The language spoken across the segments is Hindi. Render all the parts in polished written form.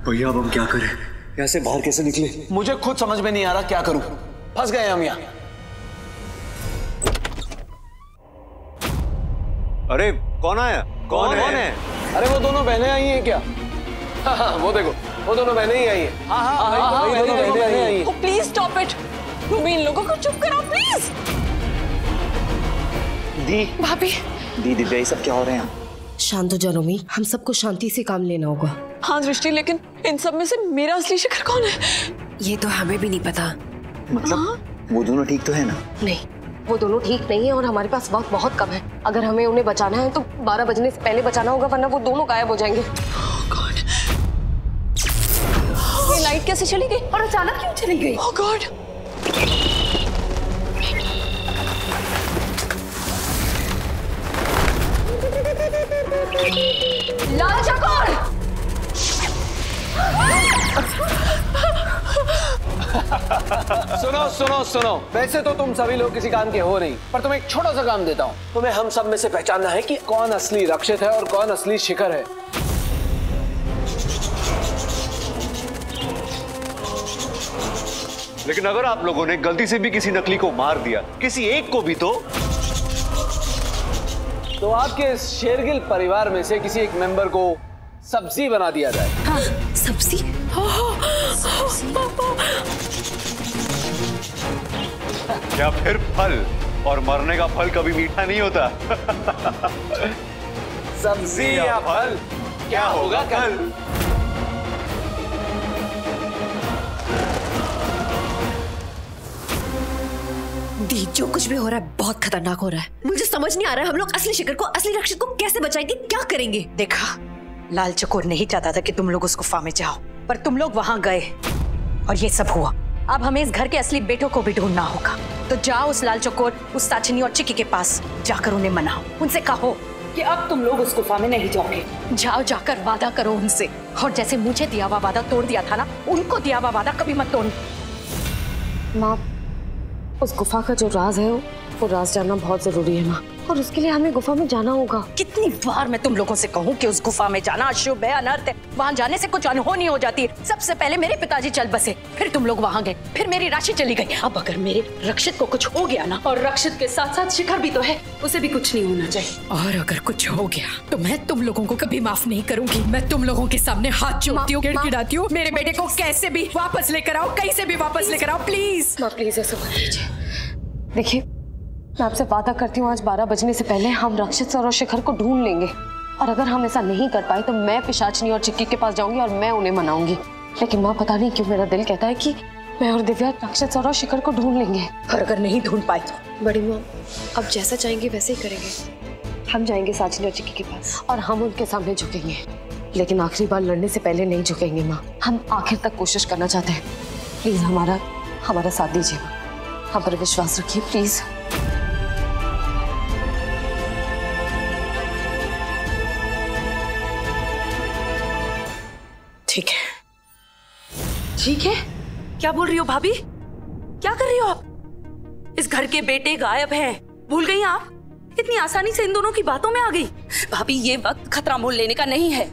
भैया अब हम क्या करें? यहाँ से बाहर कैसे निकले? मुझे खुद समझ में नहीं आ रहा क्या करूं। फंस गए हम यहाँ। अरे कौन आया? कौन है? अरे वो दोनों बहनें आई हैं क्या? हाँ, वो देखो, वो दोनों बहनें ही आई हैं। हाँ, दोनों बहनें आई हैं। Please stop it. तुम इन लोगों को चुप कराओ प्लीज। दी भाभी। दी दिव्या, ये सब क्या हो रहे हैं? शांत हो जाओ रोमी, हम सबको शांति से काम लेना होगा। हाँ दृष्टि, लेकिन इन सब में से मेरा असली शिखर कौन है? ये तो हमें भी नहीं पता। मतलब वो दोनों ठीक तो है ना? नहीं, वो दोनों ठीक नहीं है और हमारे पास वक्त बहुत कम है। अगर हमें उन्हें बचाना है तो 12 बजने से पहले बचाना होगा, वरना वो दोनों गायब हो जाएंगे। ये लाइट कैसे चली गई और अचानक क्यों चली गई? ओह गॉड। लाल चकोर! सुनो सुनो सुनो, वैसे तो तुम सभी लोग किसी काम के हो नहीं, पर तुम्हें एक छोटा सा काम देता हूँ। तुम्हें हम सब में से पहचानना है कि कौन असली रक्षित है और कौन असली शिखर है। लेकिन अगर आप लोगों ने गलती से भी किसी नकली को मार दिया, किसी एक को भी, तो आपके इस शेरगिल परिवार में से किसी एक मेंबर को सब्जी बना दिया जाए। हाँ, सब्जी? या फिर फल, और मरने का फल कभी मीठा नहीं होता। सब्जी या फल, क्या होगा कल? दी, जो कुछ भी हो रहा है बहुत खतरनाक हो रहा है। मुझे समझ नहीं आ रहा है हम लोग असली शिखर को, असली रक्षित को कैसे बचाएंगे, क्या करेंगे? देखा, लाल चकोर नहीं चाहता था कि तुम लोग उस गुफा में जाओ, पर तुम लोग वहां गए और ये सब हुआ। अब हमें इस घर के असली बेटों को भी ढूंढना होगा। तो जाओ उस लाल चकोर, उस साचिनी और चिक्की के पास जाकर उन्हें मनाओ। उनसे कहो कि अब तुम लोग उस गुफा में नहीं जाओगे। जाओ, जाकर वादा करो उनसे, और जैसे मुझे दिया हुआ वादा तोड़ दिया था ना, उनको दिया हुआ वादा कभी मत तोड़ना। माँ, उस गुफा का जो राज है वो राज जानना बहुत जरूरी है माँ, और उसके लिए हमें गुफा में जाना होगा। कितनी बार मैं तुम लोगों से कहूँ कि उस गुफा में जाना अशुभ है, अनर्थ है। वहाँ जाने से कुछ अनहोनी हो जाती है। सबसे पहले मेरे पिताजी चल बसे, फिर तुम लोग वहाँ गए, फिर मेरी राशि चली गई। अब अगर मेरे रक्षित को कुछ हो गया ना, और रक्षित के साथ साथ शिखर भी तो है, उसे भी कुछ नहीं होना चाहिए। और अगर कुछ हो गया तो मैं तुम लोगों को कभी माफ नहीं करूंगी। मैं तुम लोगों के सामने हाथ जोड़ती हूँ, गिड़गिड़ाती हूँ, मेरे बेटे को कैसे भी वापस लेकर आओ, कहीं से भी वापस लेकर आओ प्लीज। माँ प्लीज ऐसा मत कीजिए। देखिए, मैं आपसे वादा करती हूँ आज 12 बजने से पहले हम रक्षित सर और शिखर को ढूंढ लेंगे। और अगर हम ऐसा नहीं कर पाए तो मैं पिशाचनी और चिक्की के पास जाऊंगी और मैं उन्हें मनाऊंगी। लेकिन माँ, पता नहीं क्यों मेरा दिल कहता है कि मैं और दिव्या रक्षित सर और शिखर को ढूंढ लेंगे। और अगर नहीं ढूंढ पाए तो? बड़ी माँ, अब जैसा चाहेंगे वैसे ही करेंगे। हम जाएंगे साचिनी और चिक्की के पास और हम उनके सामने झुकेंगे, लेकिन आखिरी बार लड़ने से पहले नहीं झुकेंगे माँ। हम आखिर तक कोशिश करना चाहते हैं। प्लीज हमारा साथ दीजिए माँ, हम पर विश्वास रखिए प्लीज। ठीक है, ठीक है। क्या बोल रही हो भाभी? क्या कर रही हो आप? इस घर के बेटे गायब हैं, भूल गई आप? इतनी आसानी से इन दोनों की बातों में आ गई। भाभी, ये वक्त खतरा मोल लेने का नहीं है।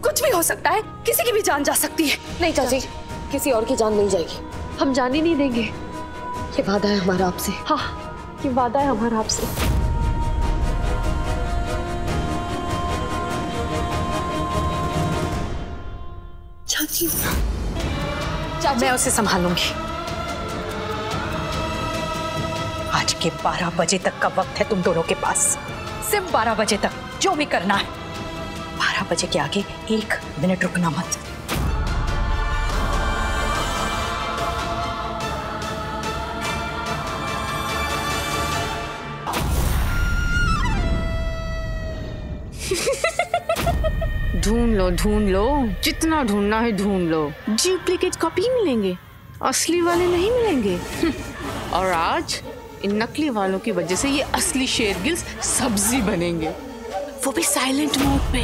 कुछ भी हो सकता है, किसी की भी जान जा सकती है। नहीं चाची, किसी और की जान नहीं जाएगी। हम जान ही नहीं देंगे। ये वादा है हमारा आपसे। हाँ, ये वादा है हमारा आपसे। चाची, मैं उसे संभालूंगी। आज के 12 बजे तक का वक्त है तुम दोनों के पास। सिर्फ 12 बजे तक जो भी करना है। 12 बजे के आगे 1 मिनट रुकना मत। ढूंढ लो, जितना ढूंढना है ढूंढ लो। डुप्लीकेट कॉपी मिलेंगे, असली वाले नहीं मिलेंगे। और आज इन नकली वालों की वजह से ये असली शेरगिल्स सब्जी बनेंगे, वो भी साइलेंट मोड पे।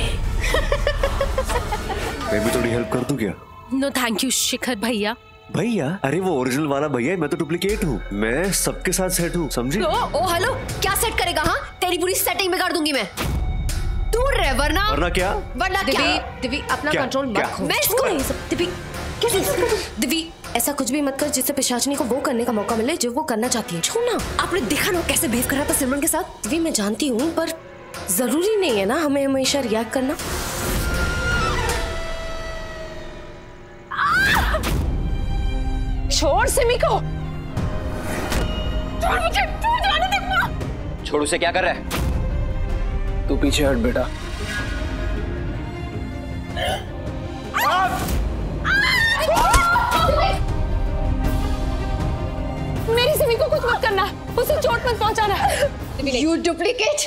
मैं भी थोड़ी हेल्प कर दूं क्या? नो थैंक यू शिखर भैया। भैया? अरे वो ओरिजिनल वाला भैया है, मैं तो डुप्लीकेट हूँ। मैं सबके साथ सेट हूँ, समझी? ओ हेलो, क्या सेट करेगा? हाँ, तेरी पूरी सेटिंग बिगाड़ दूंगी मैं। दूर रहे वरना क्या? वरना दिव्य, दिव्य अपना क्या? कंट्रोल मत क्या? खो। मैं इसको नहीं सब दिव्य दिव्य ऐसा कुछ भी मत कर जिससे पिशाचनी को वो करने का मौका मिले जो वो करना चाहती है। छोड़ना। आपने देखा ना कैसे बिहेव कर रहा था सिमरन के साथ। दिव्य मैं जानती हूँ पर जरूरी नहीं है ना हमें हमेशा रिएक्ट करना। छोड़ सिमी को, छोड़ मुझे, छोड़ जाने दे माँ। छोड़, उसे क्या कर रहा है? तू पीछे हट बेटा। मेरी सिमी को कुछ मत करना, उसे चोट मत पहुंचाना। You duplicate.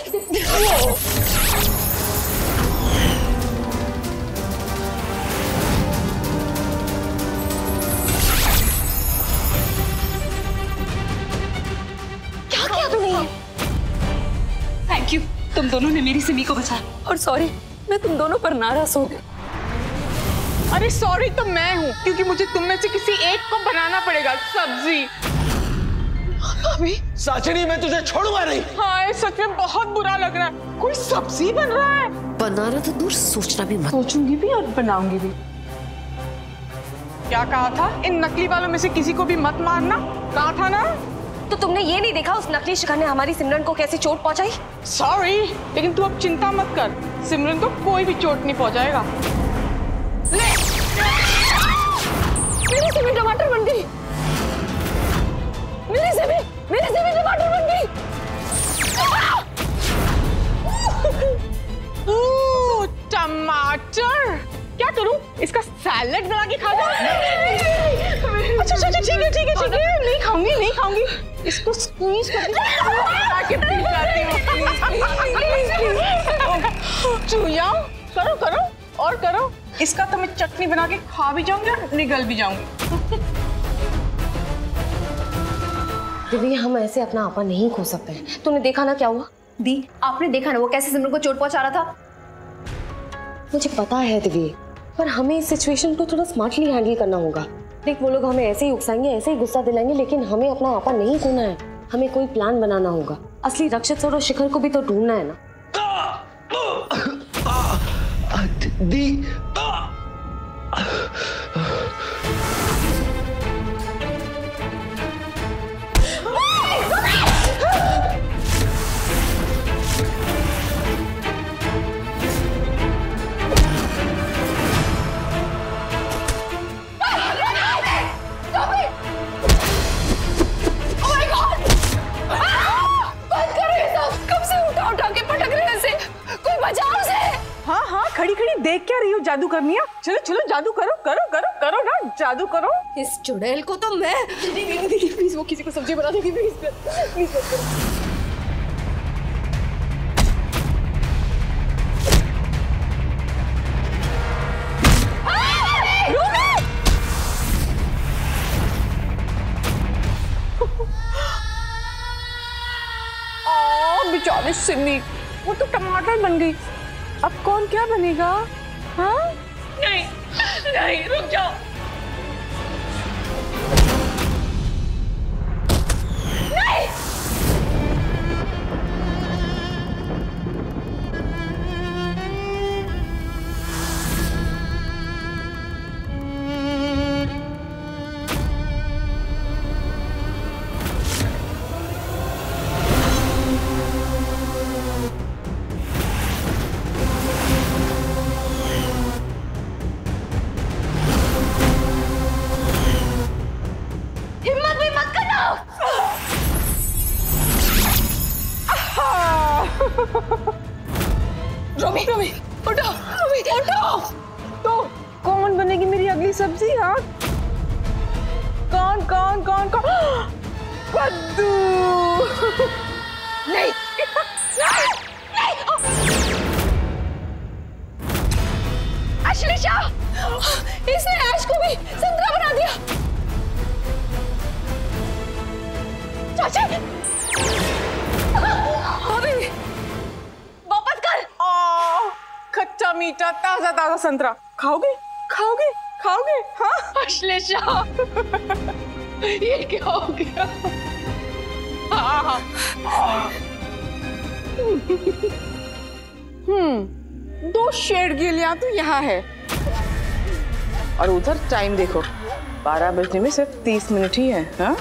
क्या किया तूने? थैंक यू, तुम दोनों ने मेरी सिमी को बचाया। और सॉरी, मैं तुम दोनों पर नाराज हो गई। अरे सॉरी तो मैं हूँ, क्योंकि मुझे तुम में से किसी एक को बनाना पड़ेगा सब्जी। अभी साचनी मैं तुझे छोड़ूंगा नहीं। हाँ सच में बहुत बुरा लग रहा है, कोई सब्जी बन रहा है। बना रहा तो दूर, सोचना भी मत। सोचूंगी भी और बनाऊंगी भी। क्या कहा था? इन नकली वालों में से किसी को भी मत मारना, कहा था ना? तो तुमने ये नहीं देखा उस नकली शिखर ने हमारी सिमरन को कैसी चोट पहुंचाई? सॉरी, लेकिन तू अब चिंता मत कर, सिमरन को कोई भी चोट नहीं पहुंचाएगा। मेरी सिमी टमाटर बन गई। मेरी सिमी टमाटर बन गई। टमाटर क्या करूं? इसका सैलेड बना के खा जाऊं? अच्छा ठीक है, नहीं खाऊंगी। इसको स्क्वीज करके पी जाती हूँ। चूया करो और करो। इसका तो मैं चटनी बना के खा भी जाऊंगी और निगल भी जाऊंगी। दिव्य हम ऐसे अपना आपा नहीं खो सकते हैं। तूने देखा ना क्या हुआ? दी, आपने देखा ना वो कैसे सिमरन को चोट पहुंचा रहा था। मुझे पता है दिव्य, पर हमें इस सिचुएशन को थोड़ा स्मार्टली हैंडल करना होगा। देख वो लोग हमें ऐसे ही उकसाएंगे, ऐसे ही गुस्सा दिलाएंगे, लेकिन हमें अपना आपा नहीं खोना है। हमें कोई प्लान बनाना होगा। असली रक्षित सर और शिखर को भी तो ढूंढना है ना। दी खड़ी देख क्या रही हो? जादू करनी है? चलो जादू करो ना, जादू करो। इस चुड़ैल को तो मैं प्लीज वो किसी को सब्जी बना देगी, प्लीज। बेचारी सिमी, वो तो टमाटर बन गई। अब कौन क्या बनेगा? हाँ? नहीं, रुक जाओ। नहीं! रोमी, उठो। तो कौन बनेगी मेरी अगली सब्जी? हाँ, कौन? कद्दू। नहीं। अश्लेषा, इसने ऐश को भी संतरा बना दिया। चाची, अभी वापस कर। कच्चा मीठा ताजा संतरा खाओगे? हाँ? अश्लेषा, ये क्या हो गया? हाँ। 2 शेरगिलियां तो यहाँ है और उधर टाइम देखो 12 बजने में सिर्फ 30 मिनट ही है। हाँ